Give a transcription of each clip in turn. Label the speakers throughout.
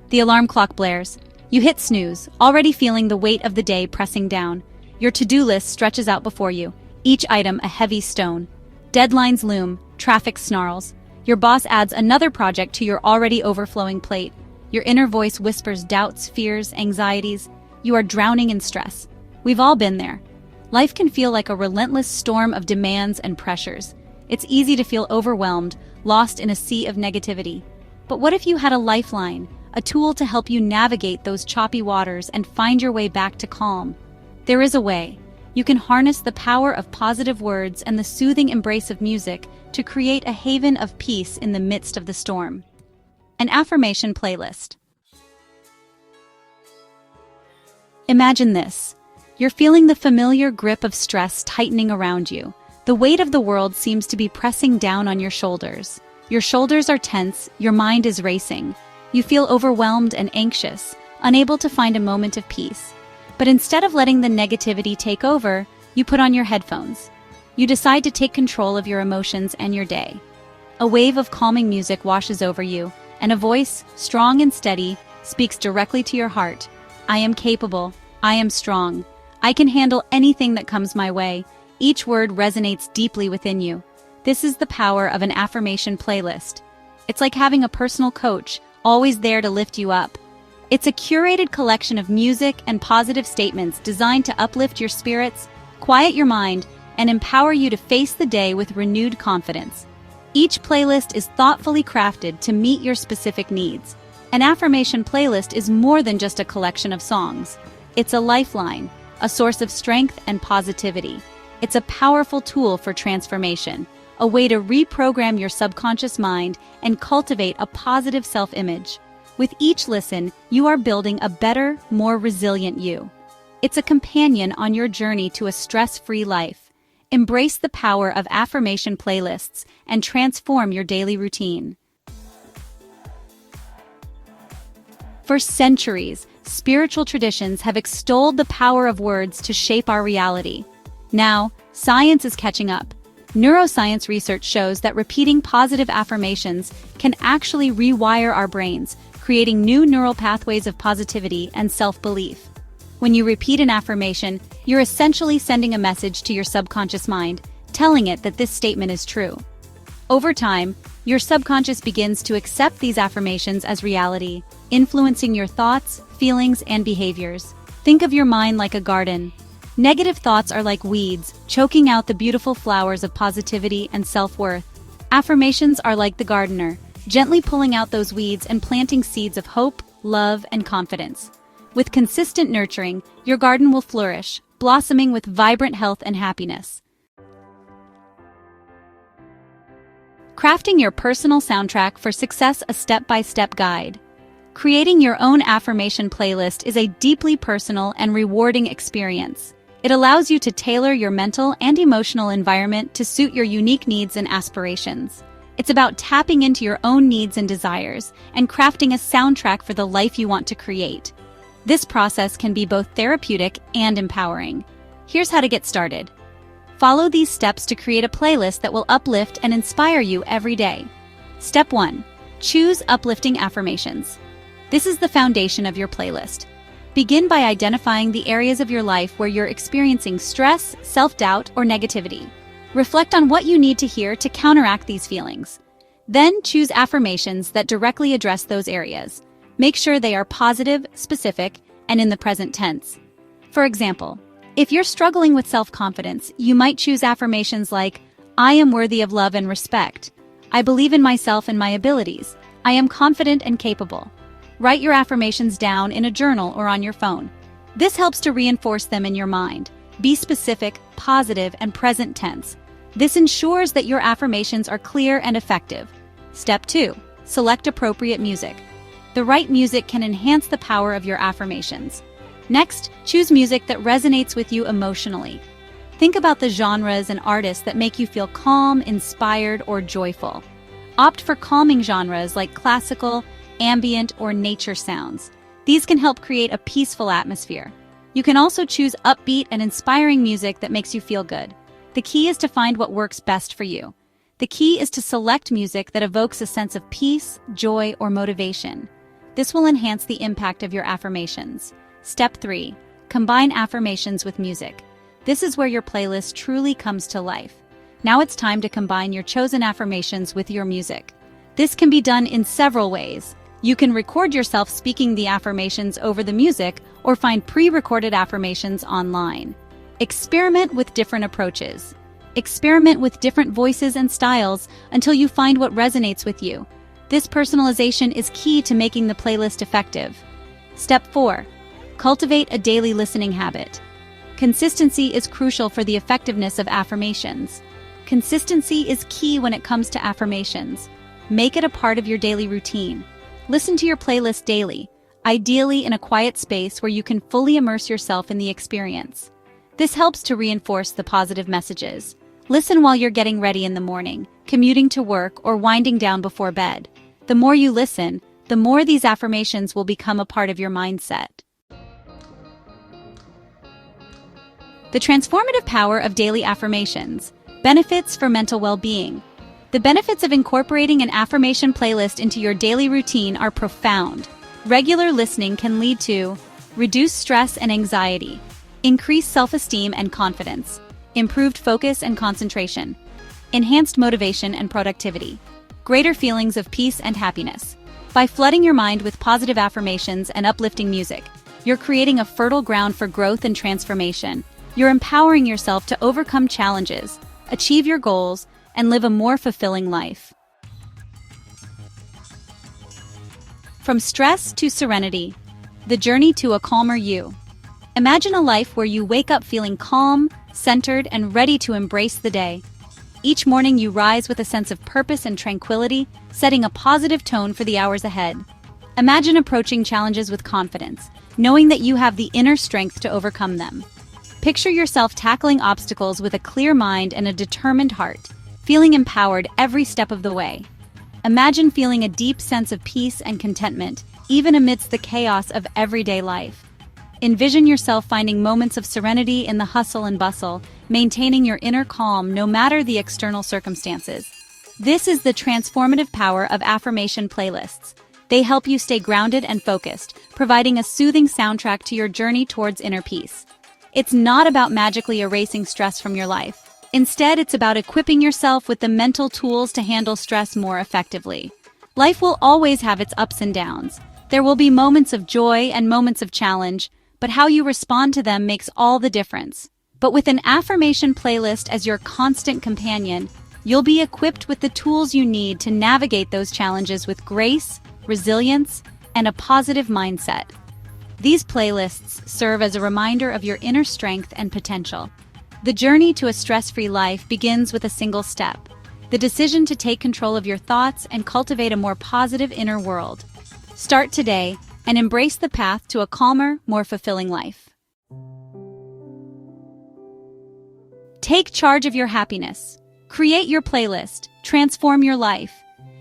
Speaker 1: The alarm clock blares. You hit snooze, already feeling the weight of the day pressing down. Your to-do list stretches out before you, each item a heavy stone. Deadlines loom, traffic snarls. Your boss adds another project to your already overflowing plate. Your inner voice whispers doubts, fears, anxieties. You are drowning in stress. We've all been there. Life can feel like a relentless storm of demands and pressures. It's easy to feel overwhelmed, lost in a sea of negativity. But what if you had a lifeline, a tool to help you navigate those choppy waters and find your way back to calm? There is a way. You can harness the power of positive words and the soothing embrace of music to create a haven of peace in the midst of the storm. An affirmation playlist. Imagine this. You're feeling the familiar grip of stress tightening around you. The weight of the world seems to be pressing down on your shoulders. Your shoulders are tense, your mind is racing. You feel overwhelmed and anxious, unable to find a moment of peace. But instead of letting the negativity take over, you put on your headphones. You decide to take control of your emotions and your day. A wave of calming music washes over you, and a voice, strong and steady, speaks directly to your heart. I am capable. I am strong. I can handle anything that comes my way. Each word resonates deeply within you. This is the power of an affirmation playlist. It's like having a personal coach, always there to lift you up. It's a curated collection of music and positive statements designed to uplift your spirits, quiet your mind, and empower you to face the day with renewed confidence. Each playlist is thoughtfully crafted to meet your specific needs. An affirmation playlist is more than just a collection of songs. It's a lifeline, a source of strength and positivity. It's a powerful tool for transformation, a way to reprogram your subconscious mind and cultivate a positive self-image. With each listen, you are building a better, more resilient you. It's a companion on your journey to a stress-free life. Embrace the power of affirmation playlists and transform your daily routine. For centuries, spiritual traditions have extolled the power of words to shape our reality. Now, science is catching up. Neuroscience research shows that repeating positive affirmations can actually rewire our brains, creating new neural pathways of positivity and self-belief. When you repeat an affirmation, you're essentially sending a message to your subconscious mind, telling it that this statement is true. Over time, your subconscious begins to accept these affirmations as reality, influencing your thoughts, feelings, and behaviors. Think of your mind like a garden. Negative thoughts are like weeds, choking out the beautiful flowers of positivity and self-worth. Affirmations are like the gardener, gently pulling out those weeds and planting seeds of hope, love, and confidence. With consistent nurturing, your garden will flourish, blossoming with vibrant health and happiness. Crafting your personal soundtrack for success, a step-by-step guide. Creating your own affirmation playlist is a deeply personal and rewarding experience. It allows you to tailor your mental and emotional environment to suit your unique needs and aspirations. It's about tapping into your own needs and desires and crafting a soundtrack for the life you want to create. This process can be both therapeutic and empowering. Here's how to get started. Follow these steps to create a playlist that will uplift and inspire you every day. Step 1. Choose uplifting affirmations. This is the foundation of your playlist. Begin by identifying the areas of your life where you're experiencing stress, self-doubt, or negativity. Reflect on what you need to hear to counteract these feelings. Then choose affirmations that directly address those areas. Make sure they are positive, specific, and in the present tense. For example, if you're struggling with self-confidence, you might choose affirmations like, I am worthy of love and respect. I believe in myself and my abilities. I am confident and capable. Write your affirmations down in a journal or on your phone. This helps to reinforce them in your mind. Be specific, positive, and present tense. This ensures that your affirmations are clear and effective. Step 2. Select appropriate music. The right music can enhance the power of your affirmations. Next, choose music that resonates with you emotionally. Think about the genres and artists that make you feel calm, inspired, or joyful. Opt for calming genres like classical, ambient, or nature sounds. These can help create a peaceful atmosphere. You can also choose upbeat and inspiring music that makes you feel good. The key is to find what works best for you. The key is to select music that evokes a sense of peace, joy, or motivation. This will enhance the impact of your affirmations. Step 3. Combine affirmations with music. This is where your playlist truly comes to life. Now it's time to combine your chosen affirmations with your music. This can be done in several ways. You can record yourself speaking the affirmations over the music or find pre-recorded affirmations online. Experiment with different approaches. Experiment with different voices and styles until you find what resonates with you. This personalization is key to making the playlist effective. Step 4. Cultivate a daily listening habit. Consistency is crucial for the effectiveness of affirmations. Consistency is key when it comes to affirmations. Make it a part of your daily routine. Listen to your playlist daily, ideally in a quiet space where you can fully immerse yourself in the experience. This helps to reinforce the positive messages. Listen while you're getting ready in the morning, commuting to work, or winding down before bed. The more you listen, the more these affirmations will become a part of your mindset. The transformative power of daily affirmations. Benefits for mental well-being. The benefits of incorporating an affirmation playlist into your daily routine are profound. Regular listening can lead to reduced stress and anxiety, increased self-esteem and confidence, improved focus and concentration, enhanced motivation and productivity, greater feelings of peace and happiness. By flooding your mind with positive affirmations and uplifting music, you're creating a fertile ground for growth and transformation. You're empowering yourself to overcome challenges, achieve your goals, and live a more fulfilling life. From stress to serenity, the journey to a calmer you. Imagine a life where you wake up feeling calm, centered, and ready to embrace the day. Each morning you rise with a sense of purpose and tranquility, setting a positive tone for the hours ahead. Imagine approaching challenges with confidence, knowing that you have the inner strength to overcome them. Picture yourself tackling obstacles with a clear mind and a determined heart, feeling empowered every step of the way. Imagine feeling a deep sense of peace and contentment, even amidst the chaos of everyday life. Envision yourself finding moments of serenity in the hustle and bustle, maintaining your inner calm no matter the external circumstances. This is the transformative power of affirmation playlists. They help you stay grounded and focused, providing a soothing soundtrack to your journey towards inner peace. It's not about magically erasing stress from your life. Instead, it's about equipping yourself with the mental tools to handle stress more effectively. Life will always have its ups and downs. There will be moments of joy and moments of challenge, but how you respond to them makes all the difference. But with an affirmation playlist as your constant companion, you'll be equipped with the tools you need to navigate those challenges with grace, resilience, and a positive mindset. These playlists serve as a reminder of your inner strength and potential. The journey to a stress-free life begins with a single step: the decision to take control of your thoughts and cultivate a more positive inner world. Start today and embrace the path to a calmer, more fulfilling life. Take charge of your happiness. Create your playlist. Transform your life.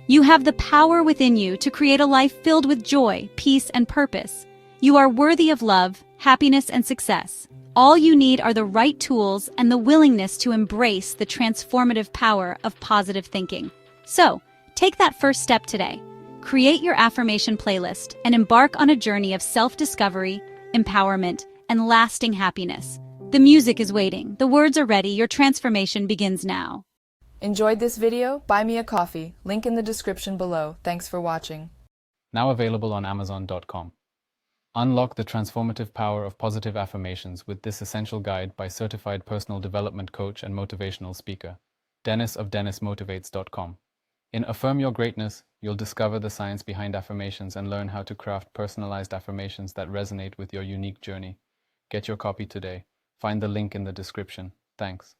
Speaker 1: You have the power within you to create a life filled with joy, peace, and purpose. You are worthy of love, happiness, and success. All you need are the right tools and the willingness to embrace the transformative power of positive thinking. So, take that first step today. Create your affirmation playlist and embark on a journey of self-discovery, empowerment, and lasting happiness. The music is waiting, the words are ready, your transformation begins now.
Speaker 2: Enjoyed this video? Buy me a coffee. Link in the description below. Thanks for watching.
Speaker 3: Now available on Amazon.com. Unlock the transformative power of positive affirmations with this essential guide by certified personal development coach and motivational speaker, Dennis of DennisMotivates.com. In Affirm Your Greatness, you'll discover the science behind affirmations and learn how to craft personalized affirmations that resonate with your unique journey. Get your copy today. Find the link in the description. Thanks.